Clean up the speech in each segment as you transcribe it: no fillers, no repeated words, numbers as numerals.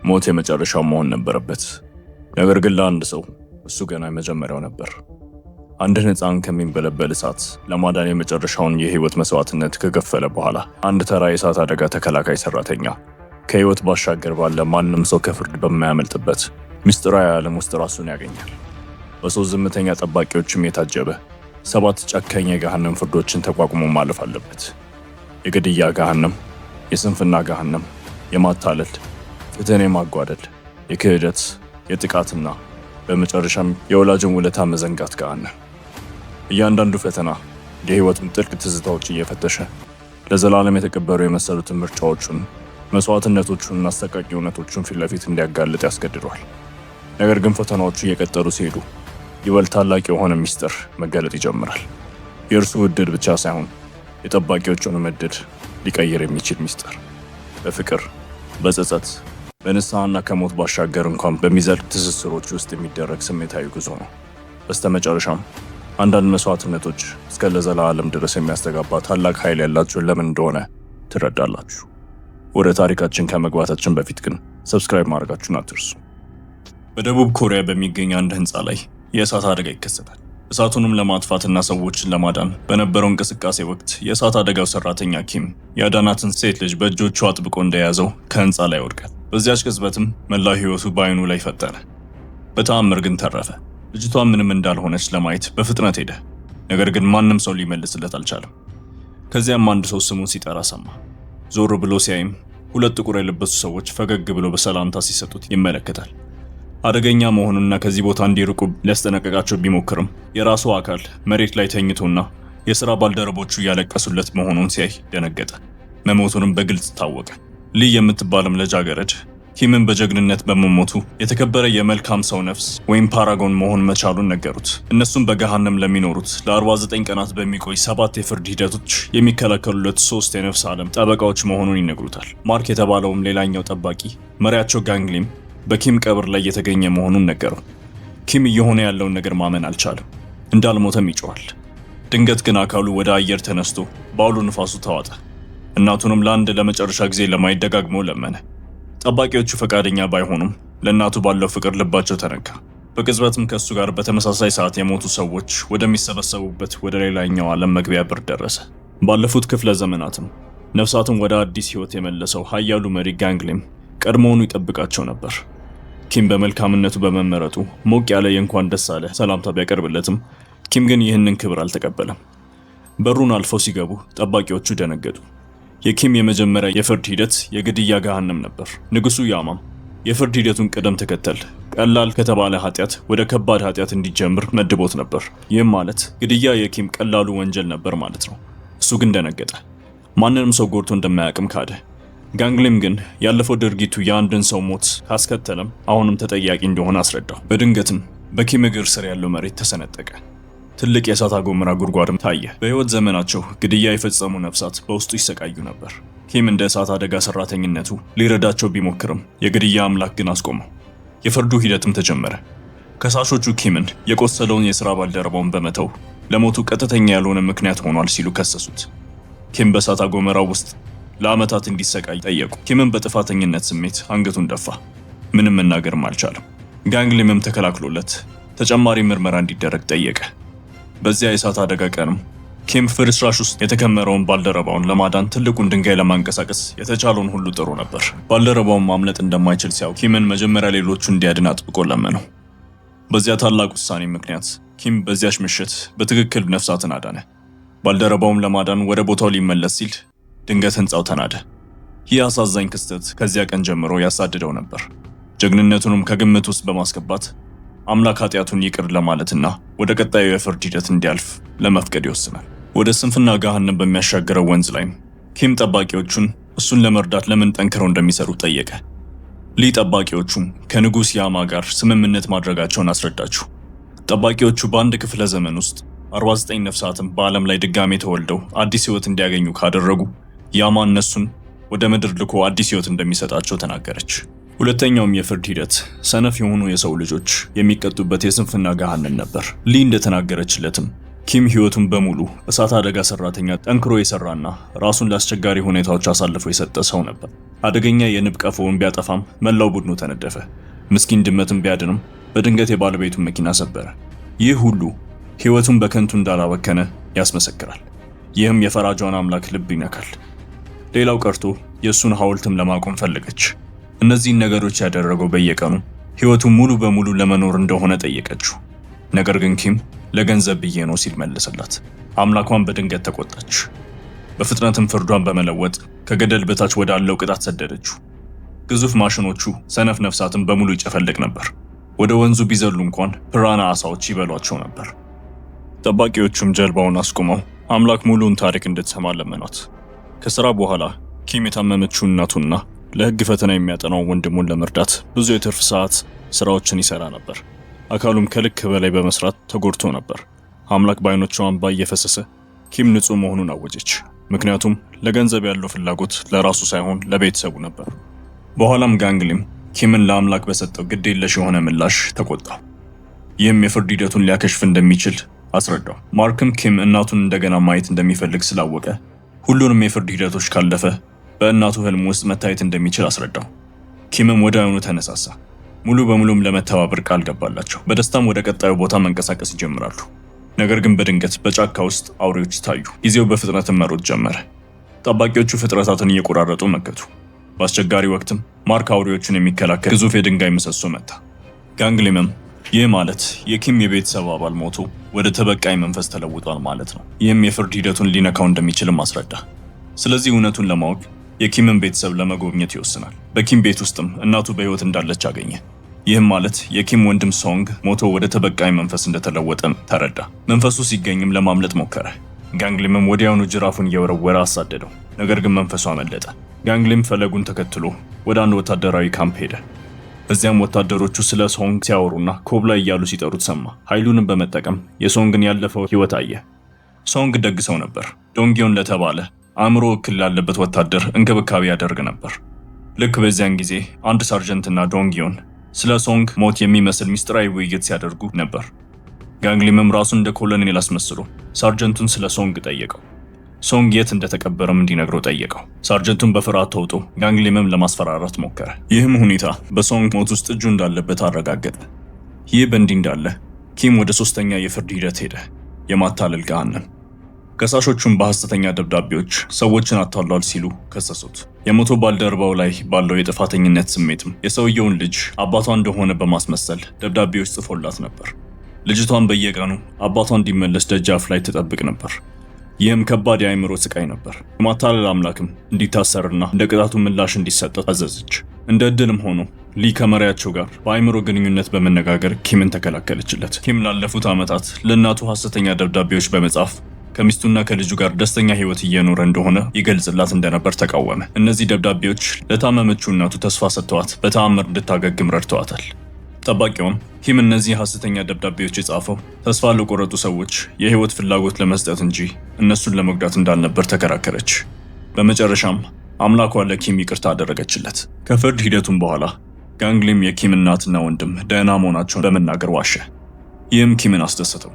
ሞት የመጨረሻው መሆን ነበረበት። ነገር ግን ለአንድ ሰው እሱ ገና የመጀመሪያው ነበር። አንድን ሕፃን ከሚንበለበል እሳት ለማዳን የመጨረሻውን የህይወት መስዋዕትነት ከከፈለ በኋላ አንድ ተራ የእሳት አደጋ ተከላካይ ሰራተኛ ከህይወት ባሻገር ባለ ማንም ሰው ከፍርድ በማያመልጥበት ምስጢራዊ ዓለም ውስጥ ራሱን ያገኛል። በሶስት ዝምተኛ ጠባቂዎችም የታጀበ 7 ጨካኝ የገሃነም ፍርዶችን ተቋቁሞ ማለፍ አለበት። የግድያ ገሃነም፣ የስንፍና ገሃነም፣ የማታለል፣ ፍትህን የማጓደል፣ የክህደት፣ የጥቃትና በመጨረሻም የወላጅን ውለታ መዘንጋት ገሃነም። እያንዳንዱ ፈተና የህይወቱን ጥልቅ ትዝታዎች እየፈተሸ ለዘላለም የተቀበሩ የመሰሉትን ምርጫዎቹን፣ መስዋዕትነቶቹንና አሰቃቂ እውነቶቹን ፊት ለፊት እንዲያጋልጥ ያስገድዷል። ነገር ግን ፈተናዎቹ እየቀጠሉ ሲሄዱ ይበልጥ ታላቅ የሆነ ሚስጥር መገለጥ ይጀምራል። የእርሱ ዕድል ብቻ ሳይሆን የጠባቂዎቹን ዕድል ሊቀይር የሚችል ሚስጥር። በፍቅር፣ በጸጸት፣ በንስሐና ከሞት ባሻገር እንኳን በሚዘልቅ ትስስሮች ውስጥ የሚደረግ ስሜታዊ ጉዞ ነው። በስተመጨረሻም አንዳንድ መስዋዕትነቶች እስከ ለዘላለም ድረስ የሚያስተጋባ ታላቅ ኃይል ያላቸውን ለምን እንደሆነ ትረዳላችሁ። ወደ ታሪካችን ከመግባታችን በፊት ግን ሰብስክራይብ ማድረጋችሁን አትርሱ። በደቡብ ኮሪያ በሚገኝ አንድ ህንፃ ላይ የእሳት አደጋ ይከሰታል። እሳቱንም ለማጥፋትና ሰዎችን ለማዳን በነበረው እንቅስቃሴ ወቅት የእሳት አደጋው ሰራተኛ ኪም ያዳናትን ሴት ልጅ በእጆቹ አጥብቆ እንደያዘው ከህንፃ ላይ ወድቃል። በዚያች ቅጽበትም መላው ህይወቱ በአይኑ ላይ ፈጠነ። በተአምር ግን ተረፈ። ልጅቷ ምንም እንዳልሆነች ለማየት በፍጥነት ሄደ። ነገር ግን ማንም ሰው ሊመልስለት አልቻለም። ከዚያም አንድ ሰው ስሙን ሲጠራ ሰማ። ዞር ብሎ ሲያይም 2 ጥቁር የለበሱ ሰዎች ፈገግ ብሎ በሰላምታ ሲሰጡት ይመለከታል። አደገኛ መሆኑንና ከዚህ ቦታ እንዲርቁ ሊያስጠነቀቃቸው ቢሞክርም የራሱ አካል መሬት ላይ ተኝቶና የሥራ ባልደረቦቹ እያለቀሱለት መሆኑን ሲያይ ደነገጠ። መሞቱንም በግልጽ ታወቀ። ሊ የምትባልም ልጃገረድ ኪምን በጀግንነት በመሞቱ የተከበረ የመልካም ሰው ነፍስ ወይም ፓራጎን መሆን መቻሉን ነገሩት። እነሱም በገሃነም ለሚኖሩት ለ49 ቀናት በሚቆይ 7 የፍርድ ሂደቶች የሚከለከሉለት 3 የነፍስ ዓለም ጠበቃዎች መሆኑን ይነግሩታል። ማርክ የተባለውም ሌላኛው ጠባቂ መሪያቸው ጋንግሊም በኪም ቀብር ላይ የተገኘ መሆኑን ነገረው። ኪም እየሆነ ያለውን ነገር ማመን አልቻለም። እንዳልሞተም ይጮሃል። ድንገት ግን አካሉ ወደ አየር ተነስቶ በአውሎ ንፋሱ ተዋጠ። እናቱንም ለመጨረሻ ጊዜ ለማየት ደጋግሞ ለመነ። ጠባቂዎቹ ፈቃደኛ ባይሆኑም ለእናቱ ባለው ፍቅር ልባቸው ተነካ። በቅጽበትም ከእሱ ጋር በተመሳሳይ ሰዓት የሞቱ ሰዎች ወደሚሰበሰቡበት ወደ ሌላኛው ዓለም መግቢያ በር ደረሰ። ባለፉት ክፍለ ዘመናትም ነፍሳትን ወደ አዲስ ህይወት የመለሰው ኃያሉ መሪ ጋንግሊም ቀድሞውኑ ይጠብቃቸው ነበር። ኪም በመልካምነቱ በመመረጡ ሞቅ ያለ የእንኳን ደስ አለ ሰላምታ ቢያቀርብለትም ኪም ግን ይህንን ክብር አልተቀበለም። በሩን አልፈው ሲገቡ ጠባቂዎቹ ደነገጡ። የኪም የመጀመሪያ የፍርድ ሂደት የግድያ ገሃነም ነበር። ንጉሱ ያማም የፍርድ ሂደቱን ቅደም ተከተል ቀላል ከተባለ ኃጢአት ወደ ከባድ ኃጢአት እንዲጀምር መድቦት ነበር። ይህም ማለት ግድያ የኪም ቀላሉ ወንጀል ነበር ማለት ነው። እሱ ግን ደነገጠ። ማንንም ሰው ጎድቶ እንደማያውቅም ካደ። ጋንግሊም ግን ያለፈው ድርጊቱ የአንድን ሰው ሞት ካስከተለም አሁንም ተጠያቂ እንደሆነ አስረዳው። በድንገትም በኪም እግር ስር ያለው መሬት ተሰነጠቀ። ትልቅ የእሳት አጎመራ ጉድጓድም ታየ። በህይወት ዘመናቸው ግድያ የፈጸሙ ነፍሳት በውስጡ ይሰቃዩ ነበር። ኪም እንደ እሳት አደጋ ሰራተኝነቱ ሊረዳቸው ቢሞክርም የግድያ አምላክ ግን አስቆመው። የፍርዱ ሂደትም ተጀመረ። ከሳሾቹ ኪምን የቆሰለውን የሥራ ባልደረባውን በመተው ለሞቱ ቀጥተኛ ያልሆነ ምክንያት ሆኗል ሲሉ ከሰሱት። ኪም በእሳት አጎመራው ውስጥ ለዓመታት እንዲሰቃይ ጠየቁ። ኪምን በጥፋተኝነት ስሜት አንገቱን ደፋ። ምንም መናገርም አልቻለም። ጋንግሊምም ተከላክሎለት ተጨማሪ ምርመራ እንዲደረግ ጠየቀ። በዚያ የእሳት አደጋ ቀንም ኪም ፍርስራሽ ውስጥ የተከመረውን ባልደረባውን ለማዳን ትልቁን ድንጋይ ለማንቀሳቀስ የተቻለውን ሁሉ ጥሩ ነበር። ባልደረባውን ማምለጥ እንደማይችል ሲያውቅ ኪምን መጀመሪያ ሌሎቹ እንዲያድን አጥብቆ ለመነው። በዚያ ታላቅ ውሳኔ ምክንያት ኪም በዚያች ምሽት በትክክል ነፍሳትን አዳነ። ባልደረባውም ለማዳን ወደ ቦታው ሊመለስ ሲል ድንገት ህንፃው ተናደ። ይህ አሳዛኝ ክስተት ከዚያ ቀን ጀምሮ ያሳድደው ነበር። ጀግንነቱንም ከግምት ውስጥ በማስገባት አምላክ ኃጢአቱን ይቅር ለማለትና ወደ ቀጣዩ የፍርድ ሂደት እንዲያልፍ ለመፍቀድ ይወስናል። ወደ ስንፍና ገሃነም በሚያሻገረው ወንዝ ላይም ኪም ጠባቂዎቹን እሱን ለመርዳት ለምን ጠንክረው እንደሚሰሩ ጠየቀ። ሊ ጠባቂዎቹም ከንጉስ ያማ ጋር ስምምነት ማድረጋቸውን አስረዳችሁ። ጠባቂዎቹ በአንድ ክፍለ ዘመን ውስጥ 49 ነፍሳትን በዓለም ላይ ድጋሜ ተወልደው አዲስ ህይወት እንዲያገኙ ካደረጉ ያማ እነሱን ወደ ምድር ልኮ አዲስ ህይወት እንደሚሰጣቸው ተናገረች። ሁለተኛውም የፍርድ ሂደት ሰነፍ የሆኑ የሰው ልጆች የሚቀጡበት የስንፍና ገሃነም ነበር። ሊ እንደተናገረችለትም ኪም ህይወቱን በሙሉ እሳት አደጋ ሰራተኛ ጠንክሮ የሰራና ራሱን ለአስቸጋሪ ሁኔታዎች አሳልፎ የሰጠ ሰው ነበር። አደገኛ የንብ ቀፎውን ቢያጠፋም መላው ቡድኑ ተነደፈ። ምስኪን ድመትን ቢያድንም በድንገት የባለቤቱን መኪና ሰበረ። ይህ ሁሉ ህይወቱን በከንቱ እንዳላበከነ ያስመሰክራል። ይህም የፈራጇን አምላክ ልብ ይነካል። ሌላው ቀርቶ የእሱን ሐውልትም ለማቆም ፈለገች። እነዚህን ነገሮች ያደረገው በየቀኑ ህይወቱን ሙሉ በሙሉ ለመኖር እንደሆነ ጠየቀችው። ነገር ግን ኪም ለገንዘብ ብዬ ነው ሲል መለሰላት። አምላኳን በድንገት ተቆጣች። በፍጥነትም ፍርዷን በመለወጥ ከገደል በታች ወዳለው ቅጣት ሰደደችው። ግዙፍ ማሽኖቹ ሰነፍ ነፍሳትን በሙሉ ይጨፈልቅ ነበር። ወደ ወንዙ ቢዘሉ እንኳን ፒራና አሳዎች ይበሏቸው ነበር። ጠባቂዎቹም ጀልባውን አስቁመው አምላክ ሙሉውን ታሪክ እንድትሰማ ለመኗት። ከሥራ በኋላ ኪም የታመመችው እናቱና ለሕግ ፈተና የሚያጠናው ወንድሙን ለመርዳት ብዙ የትርፍ ሰዓት ስራዎችን ይሰራ ነበር። አካሉም ከልክ በላይ በመስራት ተጎድቶ ነበር። አምላክ በዓይኖቿ እንባ እየፈሰሰ ኪም ንጹህ መሆኑን አወጀች። ምክንያቱም ለገንዘብ ያለው ፍላጎት ለራሱ ሳይሆን ለቤተሰቡ ነበር። በኋላም ጋንግሊም ኪምን ለአምላክ በሰጠው ግዴለሽ የሆነ ምላሽ ተቆጣው። ይህም የፍርድ ሂደቱን ሊያከሽፍ እንደሚችል አስረዳው። ማርክም ኪም እናቱን እንደገና ማየት እንደሚፈልግ ስላወቀ ሁሉንም የፍርድ ሂደቶች ካለፈ በእናቱ ህልም ውስጥ መታየት እንደሚችል አስረዳው። ኪምም ወዲያውኑ ተነሳሳ። ሙሉ በሙሉም ለመተባበር ቃል ገባላቸው። በደስታም ወደ ቀጣዩ ቦታ መንቀሳቀስ ይጀምራሉ። ነገር ግን በድንገት በጫካ ውስጥ አውሬዎች ታዩ። ጊዜው በፍጥነት መሮጥ ጀመረ። ጠባቂዎቹ ፍጥረታትን እየቆራረጡ መከቱ። በአስቸጋሪ ወቅትም ማርክ አውሬዎቹን የሚከላከል ግዙፍ የድንጋይ ምሰሶ መታ። ጋንግሊምም ይህ ማለት የኪም የቤተሰብ አባል ሞቶ ወደ ተበቃይ መንፈስ ተለውጧል ማለት ነው። ይህም የፍርድ ሂደቱን ሊነካው እንደሚችልም አስረዳ። ስለዚህ እውነቱን ለማወቅ የኪምን ቤተሰብ ለመጎብኘት ይወስናል። በኪም ቤት ውስጥም እናቱ በህይወት እንዳለች አገኘ። ይህም ማለት የኪም ወንድም ሶንግ ሞቶ ወደ ተበቃይ መንፈስ እንደተለወጠ ተረዳ። መንፈሱ ሲገኝም ለማምለጥ ሞከረ። ጋንግሊምም ወዲያውኑ ጅራፉን እየወረወረ አሳደደው። ነገር ግን መንፈሱ አመለጠ። ጋንግሊም ፈለጉን ተከትሎ ወደ አንድ ወታደራዊ ካምፕ ሄደ። በዚያም ወታደሮቹ ስለ ሶንግ ሲያወሩና ኮብላ እያሉ ሲጠሩት ሰማ። ኃይሉንም በመጠቀም የሶንግን ያለፈው ህይወት አየ። ሶንግ ደግ ሰው ነበር። ዶንጊዮን ለተባለ አእምሮ እክል ላለበት ወታደር እንክብካቤ ያደርግ ነበር። ልክ በዚያን ጊዜ አንድ ሳርጀንትና ዶንጊዮን ስለ ሶንግ ሞት የሚመስል ሚስጥራዊ ውይይት ሲያደርጉ ነበር። ጋንግሊምም ራሱን እንደ ኮሎኔል አስመስሎ ሳርጀንቱን ስለ ሶንግ ጠየቀው። ሶንግ የት እንደተቀበረም እንዲነግረው ጠየቀው። ሳርጀንቱን በፍርሃት ተውጦ ጋንግሊምም ለማስፈራራት ሞከረ። ይህም ሁኔታ በሶንግ ሞት ውስጥ እጁ እንዳለበት አረጋገጠ። ይህ በእንዲህ እንዳለ ኪም ወደ ሶስተኛ የፍርድ ሂደት ሄደ፣ የማታለል ገሃነም። ከሳሾቹም በሐሰተኛ ደብዳቤዎች ሰዎችን አታሏል ሲሉ ከሰሱት። የሞቶ ባልደረባው ላይ ባለው የጥፋተኝነት ስሜትም የሰውየውን ልጅ አባቷ እንደሆነ በማስመሰል ደብዳቤዎች ጽፎላት ነበር። ልጅቷን በየቀኑ አባቷ እንዲመለስ ደጃፍ ላይ ትጠብቅ ነበር። ይህም ከባድ የአእምሮ ስቃይ ነበር። የማታለል አምላክም እንዲታሰርና እንደ ቅጣቱ ምላሽ እንዲሰጠው አዘዘች። እንደ ዕድልም ሆኖ ሊ ከመሪያቸው ጋር በአእምሮ ግንኙነት በመነጋገር ኪምን ተከላከለችለት። ኪም ላለፉት ዓመታት ለእናቱ ሐሰተኛ ደብዳቤዎች በመጻፍ ከሚስቱና ከልጁ ጋር ደስተኛ ህይወት እየኖረ እንደሆነ ይገልጽላት እንደነበር ተቃወመ። እነዚህ ደብዳቤዎች ለታመመችው እናቱ ተስፋ ሰጥተዋት በተአምር እንድታገግም ረድተዋታል። ጠባቂውም ኪም እነዚህ ሐሰተኛ ደብዳቤዎች የጻፈው ተስፋ ለቆረጡ ሰዎች የህይወት ፍላጎት ለመስጠት እንጂ እነሱን ለመጉዳት እንዳልነበር ተከራከረች። በመጨረሻም አምላኳ ለኪም ይቅርታ አደረገችለት። ከፍርድ ሂደቱም በኋላ ጋንግሊም የኪም እናትና ወንድም ደህና መሆናቸውን በመናገር ዋሸ። ይህም ኪምን አስደሰተው።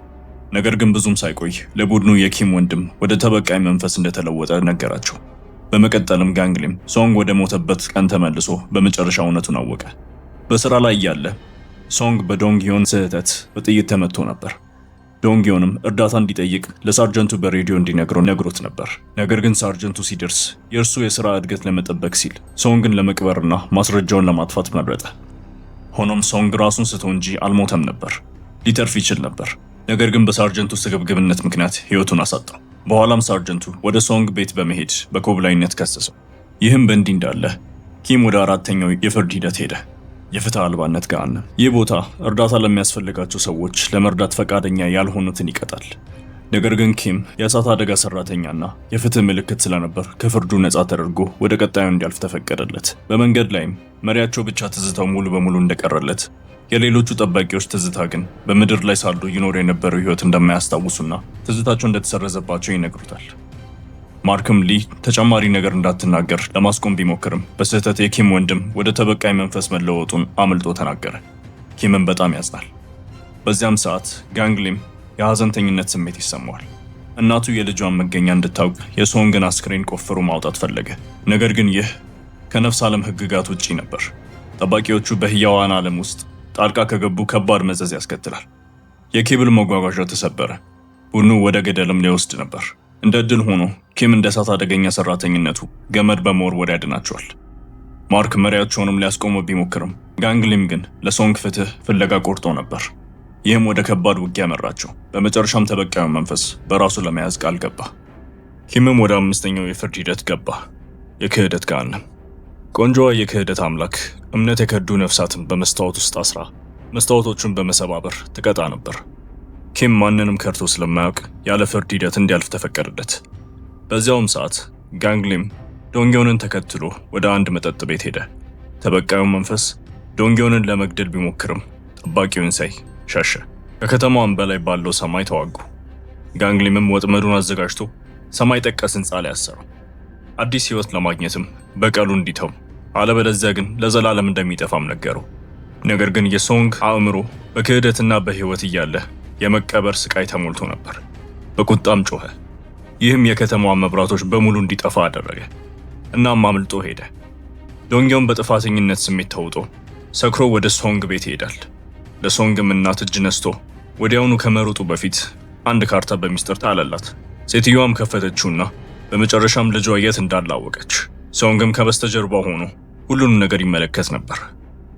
ነገር ግን ብዙም ሳይቆይ ለቡድኑ የኪም ወንድም ወደ ተበቃይ መንፈስ እንደተለወጠ ነገራቸው። በመቀጠልም ጋንግሊም ሶንግ ወደ ሞተበት ቀን ተመልሶ በመጨረሻ እውነቱን አወቀ። በስራ ላይ እያለ ሶንግ በዶንጊዮን ስህተት በጥይት ተመትቶ ነበር። ዶንጊዮንም እርዳታ እንዲጠይቅ ለሳርጀንቱ በሬዲዮ እንዲነግረው ነግሮት ነበር። ነገር ግን ሳርጀንቱ ሲደርስ የእርሱ የሥራ እድገት ለመጠበቅ ሲል ሶንግን ለመቅበርና ማስረጃውን ለማጥፋት መረጠ። ሆኖም ሶንግ ራሱን ስቶ እንጂ አልሞተም ነበር። ሊተርፍ ይችል ነበር። ነገር ግን በሳርጀንቱ ስግብግብነት ምክንያት ህይወቱን አሳጣው። በኋላም ሳርጀንቱ ወደ ሶንግ ቤት በመሄድ በኮብላይነት ከሰሰው። ይህም በእንዲህ እንዳለ ኪም ወደ አራተኛው የፍርድ ሂደት ሄደ፣ የፍትህ አልባነት ገሃነም። ይህ ቦታ እርዳታ ለሚያስፈልጋቸው ሰዎች ለመርዳት ፈቃደኛ ያልሆኑትን ይቀጣል። ነገር ግን ኪም የእሳት አደጋ ሰራተኛና የፍትህ ምልክት ስለነበር ከፍርዱ ነፃ ተደርጎ ወደ ቀጣዩ እንዲያልፍ ተፈቀደለት። በመንገድ ላይም መሪያቸው ብቻ ትዝታው ሙሉ በሙሉ እንደቀረለት፣ የሌሎቹ ጠባቂዎች ትዝታ ግን በምድር ላይ ሳሉ ይኖር የነበረው ህይወት እንደማያስታውሱና ትዝታቸው እንደተሰረዘባቸው ይነግሩታል። ማርክም ሊ ተጨማሪ ነገር እንዳትናገር ለማስቆም ቢሞክርም በስህተት የኪም ወንድም ወደ ተበቃይ መንፈስ መለወጡን አምልጦ ተናገረ። ኪምም በጣም ያዝናል። በዚያም ሰዓት ጋንግሊም የሐዘንተኝነት ስሜት ይሰማዋል። እናቱ የልጇን መገኛ እንድታውቅ የሶንግን አስክሬን ቆፍሮ ማውጣት ፈለገ። ነገር ግን ይህ ከነፍስ ዓለም ሕግጋት ውጪ ነበር። ጠባቂዎቹ በሕያዋን ዓለም ውስጥ ጣልቃ ከገቡ ከባድ መዘዝ ያስከትላል። የኬብል መጓጓዣ ተሰበረ። ቡድኑ ወደ ገደልም ሊወስድ ነበር። እንደ ዕድል ሆኖ ኪም እንደ እሳት አደገኛ ሰራተኝነቱ ገመድ በመወርወር ያድናቸዋል። ማርክ መሪያቸውንም ሊያስቆመው ቢሞክርም ጋንግሊም ግን ለሶንግ ፍትህ ፍለጋ ቆርጦ ነበር። ይህም ወደ ከባድ ውጊያ መራቸው። በመጨረሻም ተበቃዩን መንፈስ በራሱ ለመያዝ ቃል ገባ። ኪምም ወደ 5ኛው የፍርድ ሂደት ገባ። የክህደት ገሃነም። ቆንጆዋ የክህደት አምላክ እምነት የከዱ ነፍሳትን በመስታወት ውስጥ አስራ መስታወቶቹን በመሰባበር ትቀጣ ነበር። ኪም ማንንም ከርቶ ስለማያውቅ ያለ ፍርድ ሂደት እንዲያልፍ ተፈቀደለት። በዚያውም ሰዓት ጋንግሊም ዶንግዮንን ተከትሎ ወደ አንድ መጠጥ ቤት ሄደ። ተበቃዩን መንፈስ ዶንግዮንን ለመግደል ቢሞክርም ጠባቂውን ሳይ ሸሸ። ከከተማዋም በላይ ባለው ሰማይ ተዋጉ። ጋንግሊምም ወጥመዱን አዘጋጅቶ ሰማይ ጠቀስ ሕንፃ ላይ አሰረው። አዲስ ሕይወት ለማግኘትም በቀሉ እንዲተው አለበለዚያ ግን ለዘላለም እንደሚጠፋም ነገረው። ነገር ግን የሶንግ አእምሮ በክህደትና በሕይወት እያለ የመቀበር ስቃይ ተሞልቶ ነበር። በቁጣም ጮኸ። ይህም የከተማዋ መብራቶች በሙሉ እንዲጠፋ አደረገ። እናም አምልጦ ሄደ። ዶንግዮን በጥፋተኝነት ስሜት ተውጦ ሰክሮ ወደ ሶንግ ቤት ይሄዳል። ለሶንግም እናት እጅ ነስቶ ወዲያውኑ ከመሮጡ በፊት አንድ ካርታ በሚስጥር ጣለላት። ሴትዮዋም ከፈተችውና በመጨረሻም ልጇ የት እንዳላወቀች። ሶንግም ከበስተጀርባ ሆኖ ሁሉንም ነገር ይመለከት ነበር።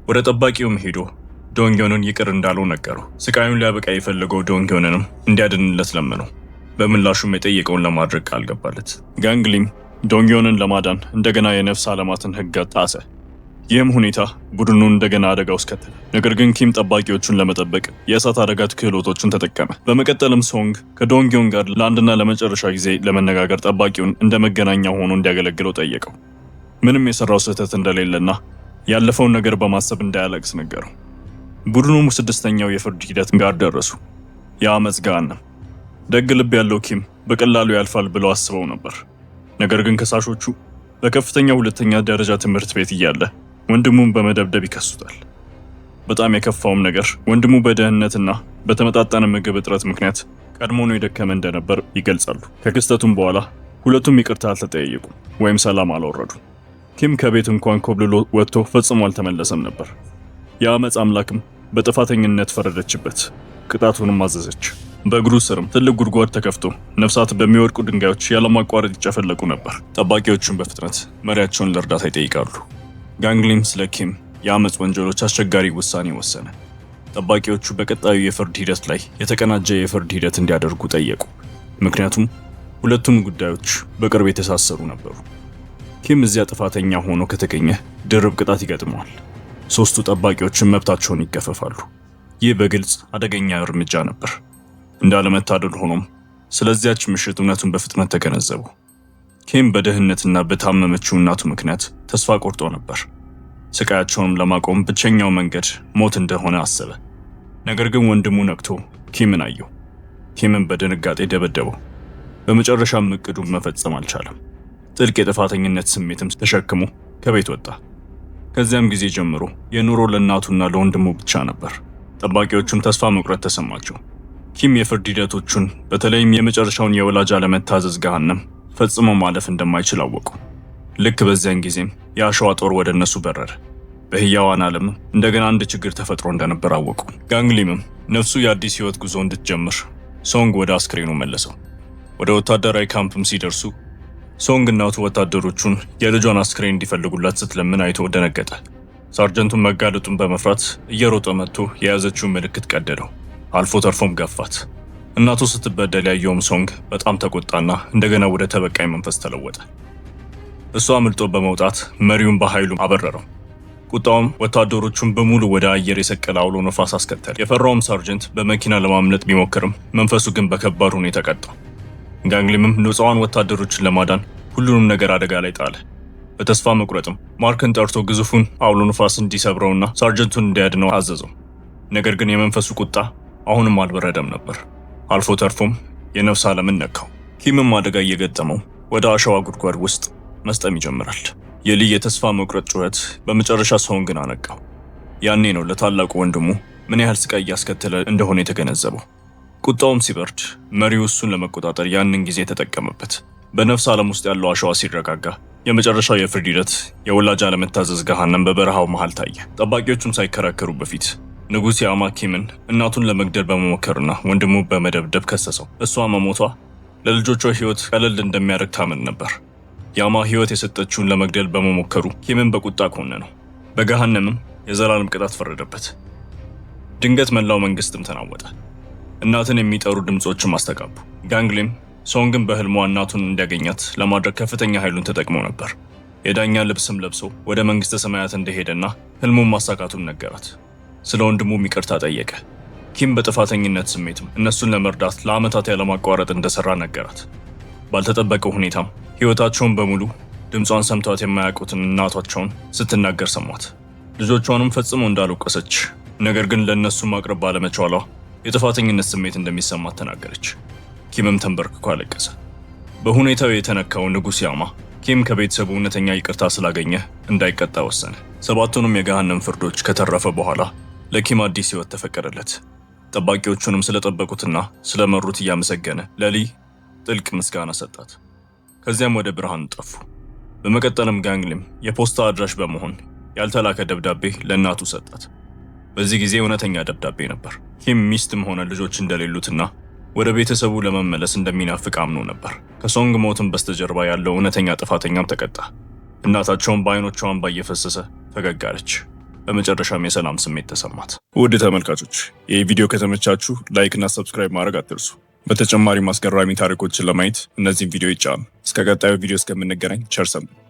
ወደ ጠባቂውም ሄዶ ዶንግዮንን ይቅር እንዳለው ነገረው። ስቃዩን ሊያበቃ የፈለገው ዶንግዮንንም እንዲያድንለት ለመነው። በምላሹም የጠየቀውን ለማድረግ ቃል ገባለት። ጋንግሊም ዶንግዮንን ለማዳን እንደገና የነፍስ ዓለማትን ሕግጋት ጣሰ። ይህም ሁኔታ ቡድኑን እንደገና አደጋ ውስጥ ከተተ። ነገር ግን ኪም ጠባቂዎቹን ለመጠበቅ የእሳት አደጋት ክህሎቶችን ተጠቀመ። በመቀጠልም ሶንግ ከዶንግዮን ጋር ለአንድና ለመጨረሻ ጊዜ ለመነጋገር ጠባቂውን እንደ መገናኛ ሆኖ እንዲያገለግለው ጠየቀው። ምንም የሰራው ስህተት እንደሌለና ያለፈውን ነገር በማሰብ እንዳያለቅስ ነገረው። ቡድኑም 6ኛው የፍርድ ሂደት ጋር ደረሱ። የአመፅ ገሃነም። ደግ ልብ ያለው ኪም በቀላሉ ያልፋል ብለው አስበው ነበር። ነገር ግን ከሳሾቹ በከፍተኛ 2ኛ ደረጃ ትምህርት ቤት እያለ ወንድሙን በመደብደብ ይከሱታል። በጣም የከፋውም ነገር ወንድሙ በደህንነትና በተመጣጠነ ምግብ እጥረት ምክንያት ቀድሞውኑ የደከመ እንደነበር ይገልጻሉ። ከክስተቱም በኋላ ሁለቱም ይቅርታ አልተጠያየቁም ወይም ሰላም አላወረዱ። ኪም ከቤት እንኳን ኮብልሎ ወጥቶ ፈጽሞ አልተመለሰም ነበር። የአመፅ አምላክም በጥፋተኝነት ፈረደችበት። ቅጣቱንም አዘዘች። በእግሩ ስርም ትልቅ ጉድጓድ ተከፍቶ ነፍሳት በሚወድቁ ድንጋዮች ያለማቋረጥ ይጨፈለቁ ነበር። ጠባቂዎቹን በፍጥነት መሪያቸውን ለእርዳታ ይጠይቃሉ። ጋንግሊም ስለ ኪም የአመፅ ወንጀሎች አስቸጋሪ ውሳኔ ወሰነ። ጠባቂዎቹ በቀጣዩ የፍርድ ሂደት ላይ የተቀናጀ የፍርድ ሂደት እንዲያደርጉ ጠየቁ። ምክንያቱም ሁለቱም ጉዳዮች በቅርብ የተሳሰሩ ነበሩ። ኪም እዚያ ጥፋተኛ ሆኖ ከተገኘ ድርብ ቅጣት ይገጥመዋል። 3ቱ ጠባቂዎችን መብታቸውን ይገፈፋሉ። ይህ በግልጽ አደገኛ እርምጃ ነበር። እንዳለመታደል ሆኖም ስለዚያች ምሽት እውነቱን በፍጥነት ተገነዘቡ። ኪም በድህነትና በታመመችው እናቱ ምክንያት ተስፋ ቆርጦ ነበር። ስቃያቸውንም ለማቆም ብቸኛው መንገድ ሞት እንደሆነ አሰበ። ነገር ግን ወንድሙ ነቅቶ ኪምን አየው። ኪምን በድንጋጤ ደበደበው። በመጨረሻም እቅዱን መፈጸም አልቻለም። ጥልቅ የጥፋተኝነት ስሜትም ተሸክሞ ከቤት ወጣ። ከዚያም ጊዜ ጀምሮ የኑሮ ለእናቱና ለወንድሙ ብቻ ነበር። ጠባቂዎቹም ተስፋ መቁረጥ ተሰማቸው። ኪም የፍርድ ሂደቶቹን በተለይም የመጨረሻውን የወላጅ አለመታዘዝ ገሃነም ፈጽሞ ማለፍ እንደማይችል አወቁ። ልክ በዚያን ጊዜም የአሸዋ ጦር ወደ እነሱ በረረ። በሕያዋን ዓለም እንደገና አንድ ችግር ተፈጥሮ እንደነበር አወቁ። ጋንግሊምም ነፍሱ የአዲስ ሕይወት ጉዞ እንድትጀምር ሶንግ ወደ አስክሬኑ መለሰው። ወደ ወታደራዊ ካምፕም ሲደርሱ ሶንግ እናቱ ወታደሮቹን የልጇን አስክሬን እንዲፈልጉላት ስትለምን አይቶ ደነገጠ። ሳርጀንቱን መጋለጡን በመፍራት እየሮጠ መጥቶ የያዘችውን ምልክት ቀደደው። አልፎ ተርፎም ገፋት። እናቱ ስትበደል ያየውም ሶንግ በጣም ተቆጣና እንደገና ወደ ተበቃይ መንፈስ ተለወጠ። እሷ አምልጦ በመውጣት መሪውን በኃይሉ አበረረው። ቁጣውም ወታደሮቹን በሙሉ ወደ አየር የሰቀለ አውሎ ነፋስ አስከተለ። የፈራውም ሳርጀንት በመኪና ለማምለጥ ቢሞክርም መንፈሱ ግን በከባድ ሁኔታ ቀጣ። ጋንግሊምም ንጹሃን ወታደሮችን ለማዳን ሁሉንም ነገር አደጋ ላይ ጣለ። በተስፋ መቁረጥም ማርክን ጠርቶ ግዙፉን አውሎ ነፋስ እንዲሰብረውና ሳርጀንቱን እንዲያድነው አዘዘው። ነገር ግን የመንፈሱ ቁጣ አሁንም አልበረደም ነበር። አልፎ ተርፎም የነፍስ ዓለምን ነካው። ኪምም አደጋ እየገጠመው ወደ አሸዋ ጉድጓድ ውስጥ መስጠም ይጀምራል። የልጅ የተስፋ መቁረጥ ጩኸት በመጨረሻ ሶንግን አነቃው። ያኔ ነው ለታላቁ ወንድሙ ምን ያህል ስቃይ እያስከተለ እንደሆነ የተገነዘበው። ቁጣውም ሲበርድ መሪው እሱን ለመቆጣጠር ያንን ጊዜ ተጠቀመበት። በነፍስ ዓለም ውስጥ ያለው አሸዋ ሲረጋጋ የመጨረሻው የፍርድ ሂደት የወላጅ አለመታዘዝ ገሃነም በበረሃው መሃል ታየ። ጠባቂዎቹም ሳይከራከሩ በፊት ንጉሥ ያማ ኪምን እናቱን ለመግደል በመሞከርና ወንድሙ በመደብደብ ከሰሰው። እሷ መሞቷ ለልጆቿ ሕይወት ቀለል እንደሚያደርግ ታምን ነበር። ያማ ሕይወት የሰጠችውን ለመግደል በመሞከሩ ኪምን በቁጣ ኮነነው። በገሃነምም የዘላለም ቅጣት ፈረደበት። ድንገት መላው መንግስትም ተናወጠ። እናትን የሚጠሩ ድምጾችም አስተጋቡ። ጋንግሊም ሶንግን በህልሟ እናቱን እንዲያገኛት ለማድረግ ከፍተኛ ኃይሉን ተጠቅሞ ነበር። የዳኛ ልብስም ለብሶ ወደ መንግስተ ሰማያት እንደሄደና ህልሙን ማሳካቱን ነገራት። ስለ ወንድሙም ይቅርታ ጠየቀ። ኪም በጥፋተኝነት ስሜትም እነሱን ለመርዳት ለዓመታት ያለማቋረጥ እንደሰራ ነገራት። ባልተጠበቀው ሁኔታም ህይወታቸውን በሙሉ ድምጿን ሰምቷት የማያውቁትን እናቷቸውን ስትናገር ሰሟት። ልጆቿንም ፈጽሞ እንዳልወቀሰች ነገር ግን ለእነሱ ማቅረብ ባለመቻሏ የጥፋተኝነት ስሜት እንደሚሰማት ተናገረች። ኪምም ተንበርክኮ አለቀሰ። በሁኔታው የተነካው ንጉሥ ያማ ኪም ከቤተሰቡ እውነተኛ ይቅርታ ስላገኘ እንዳይቀጣ ወሰነ። 7ቱንም የገሃነም ፍርዶች ከተረፈ በኋላ ለኪም አዲስ ህይወት ተፈቀደለት። ጠባቂዎቹንም ስለጠበቁትና ስለመሩት እያመሰገነ ለሊ ጥልቅ ምስጋና ሰጣት። ከዚያም ወደ ብርሃን ጠፉ። በመቀጠልም ጋንግሊም የፖስታ አድራሽ በመሆን ያልተላከ ደብዳቤ ለእናቱ ሰጣት። በዚህ ጊዜ እውነተኛ ደብዳቤ ነበር። ኪም ሚስትም ሆነ ልጆች እንደሌሉትና ወደ ቤተሰቡ ለመመለስ እንደሚናፍቅ አምኖ ነበር። ከሶንግ ሞትም በስተጀርባ ያለው እውነተኛ ጥፋተኛም ተቀጣ። እናታቸውን በአይኖቿ እንባ እየፈሰሰ ፈገግ አለች። በመጨረሻም የሰላም ስሜት ተሰማት። ውድ ተመልካቾች ይህ ቪዲዮ ከተመቻችሁ ላይክ እና ሰብስክራይብ ማድረግ አትርሱ። በተጨማሪም አስገራሚ ታሪኮችን ለማየት እነዚህን ቪዲዮ ይጫኑ። እስከ ቀጣዩ ቪዲዮ እስከምንገናኝ ቸር ሰንብቱ።